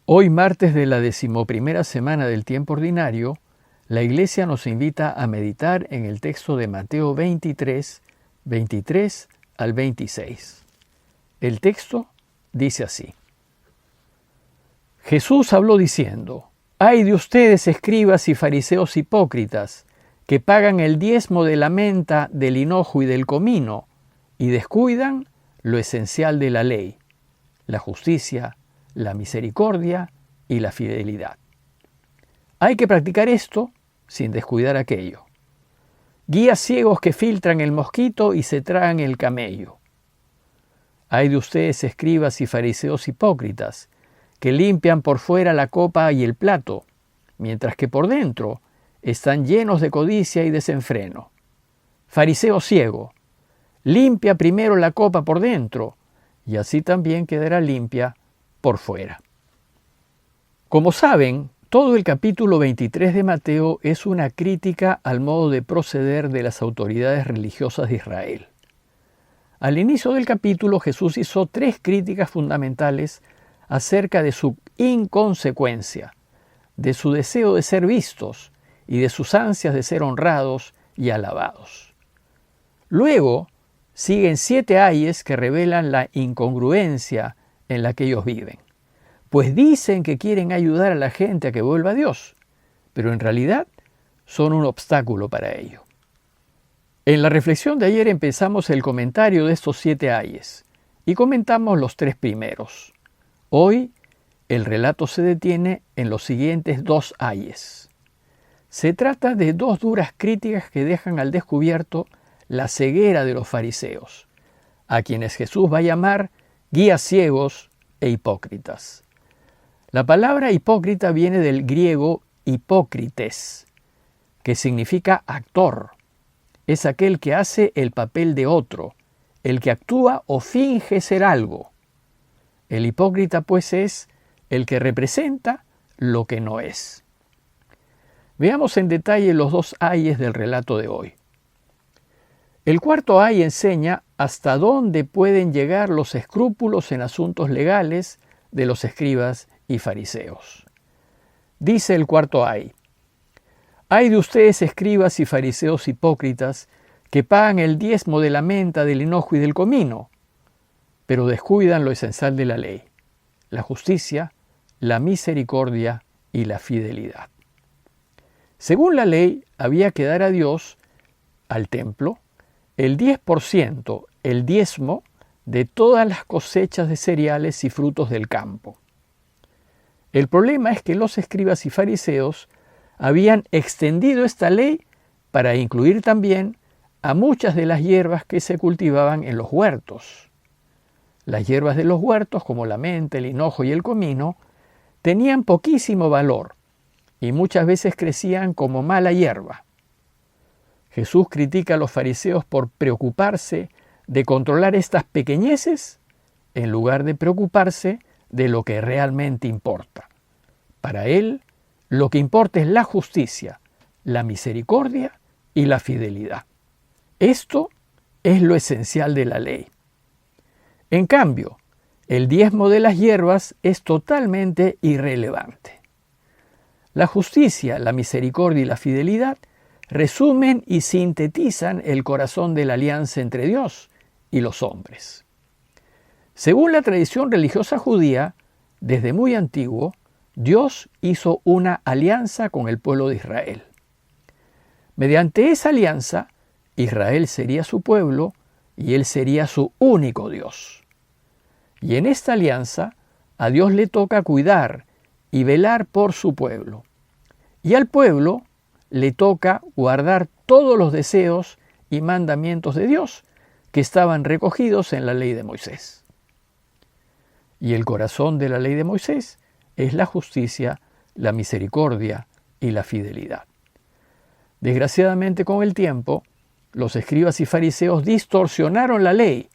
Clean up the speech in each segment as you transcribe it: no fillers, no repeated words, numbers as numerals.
Hoy, martes de la 11ª semana del tiempo ordinario, la Iglesia nos invita a meditar en el texto de Mateo 23, 23 al 26. El texto dice así: Jesús habló diciendo: «Ay de ustedes, escribas y fariseos hipócritas, que pagan el diezmo de la menta, del hinojo y del comino, y descuidan lo esencial de la ley, la justicia, la misericordia y la fidelidad. Hay que practicar esto sin descuidar aquello. Guías ciegos que filtran el mosquito y se tragan el camello. Hay de ustedes, escribas y fariseos hipócritas, que limpian por fuera la copa y el plato, mientras que por dentro están llenos de codicia y desenfreno. Fariseo ciego, limpia primero la copa por dentro, y así también quedará limpia por fuera». Como saben, todo el capítulo 23 de Mateo es una crítica al modo de proceder de las autoridades religiosas de Israel. Al inicio del capítulo, Jesús hizo 3 críticas fundamentales acerca de su inconsecuencia, de su deseo de ser vistos y de sus ansias de ser honrados y alabados. Luego, siguen 7 ayes que revelan la incongruencia en la que ellos viven, pues dicen que quieren ayudar a la gente a que vuelva a Dios, pero en realidad son un obstáculo para ello. En la reflexión de ayer empezamos el comentario de estos 7 ayes y comentamos los 3 primeros. Hoy el relato se detiene en los siguientes 2 ayes. Se trata de 2 duras críticas que dejan al descubierto la ceguera de los fariseos, a quienes Jesús va a llamar guías ciegos e hipócritas. La palabra hipócrita viene del griego hipócrites, que significa actor. Es aquel que hace el papel de otro, el que actúa o finge ser algo. El hipócrita, pues, es el que representa lo que no es. Veamos en detalle los 2 ayes del relato de hoy. El cuarto ay enseña hasta dónde pueden llegar los escrúpulos en asuntos legales de los escribas y fariseos. Dice el cuarto ay: «Ay de ustedes, escribas y fariseos hipócritas, que pagan el diezmo de la menta, del hinojo y del comino, pero descuidan lo esencial de la ley, la justicia, la misericordia y la fidelidad». Según la ley, había que dar a Dios, al templo, el 10%, el diezmo, de todas las cosechas de cereales y frutos del campo. El problema es que los escribas y fariseos habían extendido esta ley para incluir también a muchas de las hierbas que se cultivaban en los huertos. Las hierbas de los huertos, como la menta, el hinojo y el comino, tenían poquísimo valor y muchas veces crecían como mala hierba. Jesús critica a los fariseos por preocuparse de controlar estas pequeñeces en lugar de preocuparse de lo que realmente importa. Para él, lo que importa es la justicia, la misericordia y la fidelidad. Esto es lo esencial de la ley. En cambio, el diezmo de las hierbas es totalmente irrelevante. La justicia, la misericordia y la fidelidad resumen y sintetizan el corazón de la alianza entre Dios y los hombres. Según la tradición religiosa judía, desde muy antiguo, Dios hizo una alianza con el pueblo de Israel. Mediante esa alianza, Israel sería su pueblo y Él sería su único Dios. Y en esta alianza, a Dios le toca cuidar y velar por su pueblo. Y al pueblo le toca guardar todos los deseos y mandamientos de Dios que estaban recogidos en la ley de Moisés. Y el corazón de la ley de Moisés es la justicia, la misericordia y la fidelidad. Desgraciadamente, con el tiempo, los escribas y fariseos distorsionaron la ley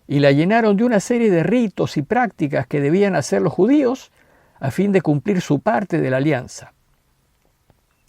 y la llenaron de una serie de ritos y prácticas que debían hacer los judíos a fin de cumplir su parte de la alianza.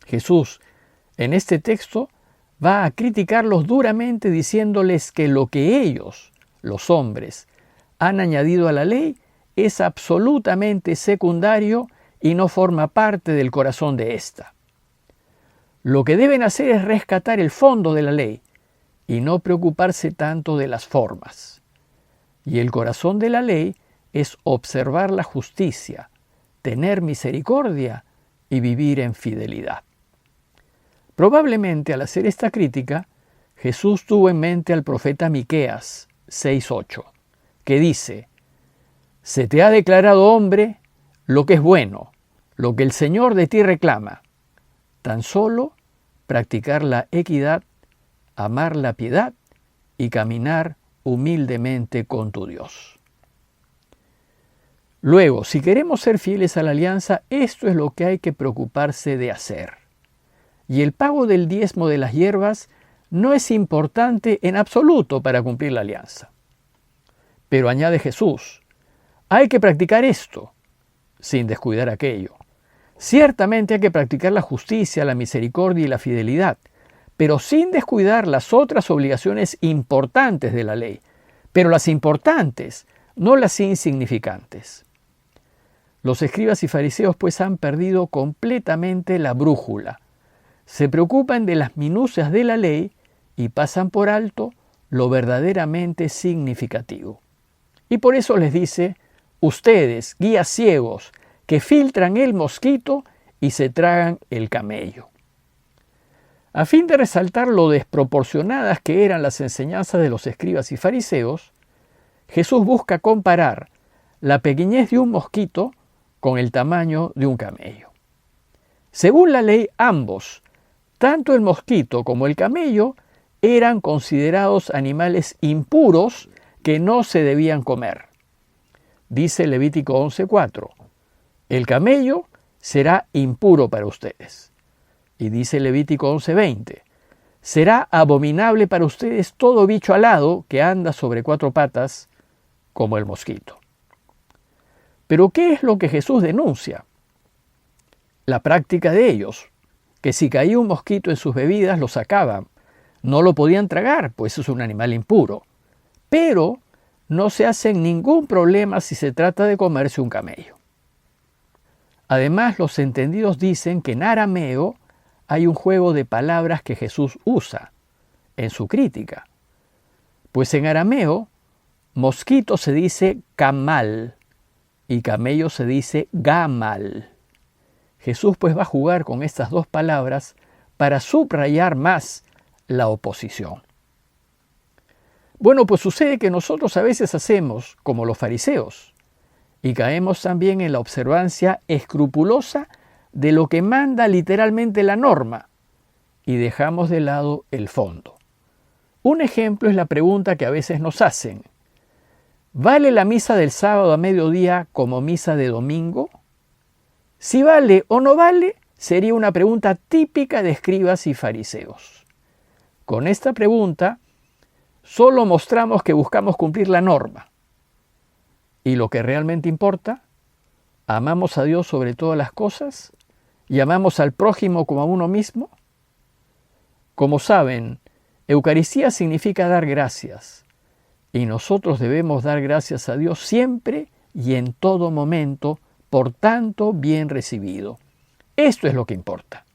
Jesús, en este texto, va a criticarlos duramente diciéndoles que lo que ellos, los hombres, han añadido a la ley es absolutamente secundario y no forma parte del corazón de ésta. Lo que deben hacer es rescatar el fondo de la ley y no preocuparse tanto de las formas. Y el corazón de la ley es observar la justicia, tener misericordia y vivir en fidelidad. Probablemente al hacer esta crítica, Jesús tuvo en mente al profeta Miqueas 6:8, que dice: «Se te ha declarado, hombre, lo que es bueno, lo que el Señor de ti reclama, tan solo practicar la equidad, amar la piedad y caminar humildemente con tu Dios». Luego, si queremos ser fieles a la alianza, esto es lo que hay que preocuparse de hacer. Y el pago del diezmo de las hierbas no es importante en absoluto para cumplir la alianza. Pero añade Jesús, hay que practicar esto, sin descuidar aquello. Ciertamente hay que practicar la justicia, la misericordia y la fidelidad, pero sin descuidar las otras obligaciones importantes de la ley, pero las importantes, no las insignificantes. Los escribas y fariseos pues han perdido completamente la brújula. Se preocupan de las minucias de la ley y pasan por alto lo verdaderamente significativo. Y por eso les dice, ustedes, guías ciegos, que filtran el mosquito y se tragan el camello. A fin de resaltar lo desproporcionadas que eran las enseñanzas de los escribas y fariseos, Jesús busca comparar la pequeñez de un mosquito con el tamaño de un camello. Según la ley, ambos, tanto el mosquito como el camello, eran considerados animales impuros que no se debían comer. Dice Levítico 11:4, el camello será impuro para ustedes. Y dice Levítico 11:20, será abominable para ustedes todo bicho alado que anda sobre 4 patas, como el mosquito. Pero ¿qué es lo que Jesús denuncia? La práctica de ellos, que si caía un mosquito en sus bebidas lo sacaban. No lo podían tragar, pues es un animal impuro. Pero no se hacen ningún problema si se trata de comerse un camello. Además, los entendidos dicen que en arameo hay un juego de palabras que Jesús usa en su crítica. Pues en arameo, mosquito se dice camal y camello se dice gamal. Jesús pues va a jugar con estas dos palabras para subrayar más la oposición. Bueno, pues sucede que nosotros a veces hacemos como los fariseos y caemos también en la observancia escrupulosa de lo que manda literalmente la norma y dejamos de lado el fondo. Un ejemplo es la pregunta que a veces nos hacen: ¿vale la misa del sábado a mediodía como misa de domingo? Si vale o no vale, sería una pregunta típica de escribas y fariseos. Con esta pregunta, solo mostramos que buscamos cumplir la norma. Y lo que realmente importa, ¿amamos a Dios sobre todas las cosas? ¿Y amamos al prójimo como a uno mismo? Como saben, Eucaristía significa dar gracias. Y nosotros debemos dar gracias a Dios siempre y en todo momento por tanto bien recibido. Esto es lo que importa.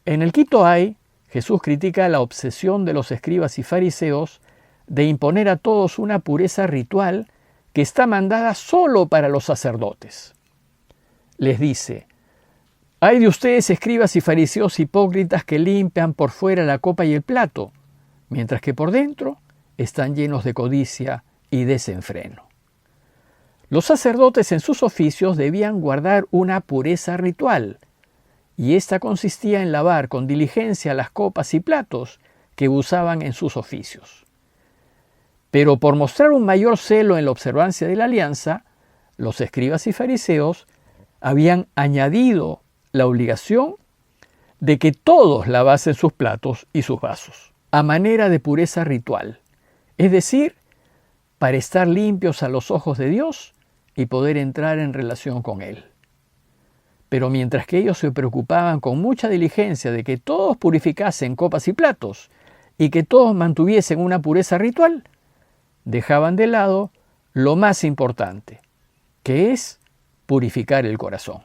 En el Quito hay, Jesús critica la obsesión de los escribas y fariseos de imponer a todos una pureza ritual que está mandada solo para los sacerdotes. Les dice: «Hay de ustedes, escribas y fariseos hipócritas, que limpian por fuera la copa y el plato, mientras que por dentro están llenos de codicia y desenfreno». Los sacerdotes en sus oficios debían guardar una pureza ritual, y esta consistía en lavar con diligencia las copas y platos que usaban en sus oficios. Pero por mostrar un mayor celo en la observancia de la alianza, los escribas y fariseos habían añadido la obligación de que todos lavasen sus platos y sus vasos, a manera de pureza ritual, es decir, para estar limpios a los ojos de Dios y poder entrar en relación con Él. Pero mientras que ellos se preocupaban con mucha diligencia de que todos purificasen copas y platos y que todos mantuviesen una pureza ritual, dejaban de lado lo más importante, que es purificar el corazón.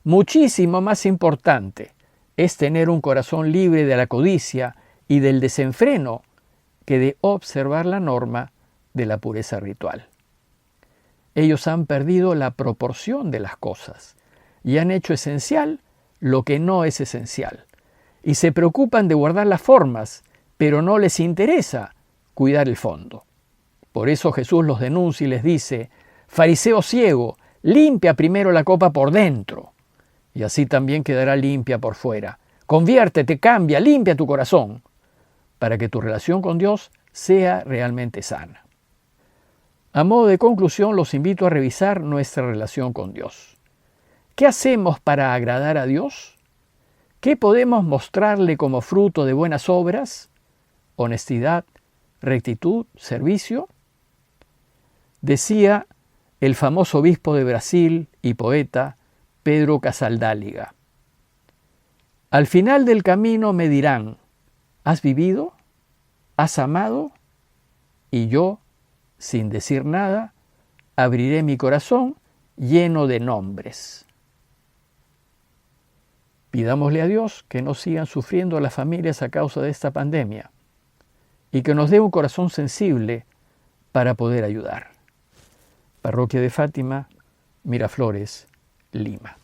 Muchísimo más importante es tener un corazón libre de la codicia y del desenfreno que de observar la norma de la pureza ritual. Ellos han perdido la proporción de las cosas y han hecho esencial lo que no es esencial. Y se preocupan de guardar las formas, pero no les interesa cuidar el fondo. Por eso Jesús los denuncia y les dice: fariseo ciego, limpia primero la copa por dentro, y así también quedará limpia por fuera. Conviértete, cambia, limpia tu corazón, para que tu relación con Dios sea realmente sana. A modo de conclusión, los invito a revisar nuestra relación con Dios. ¿Qué hacemos para agradar a Dios? ¿Qué podemos mostrarle como fruto de buenas obras? Honestidad, rectitud, servicio. Decía el famoso obispo de Brasil y poeta Pedro Casaldáliga: al final del camino me dirán: ¿has vivido? ¿Has amado? Y yo, sin decir nada, abriré mi corazón lleno de nombres. Pidámosle a Dios que no sigan sufriendo las familias a causa de esta pandemia y que nos dé un corazón sensible para poder ayudar. Parroquia de Fátima, Miraflores, Lima.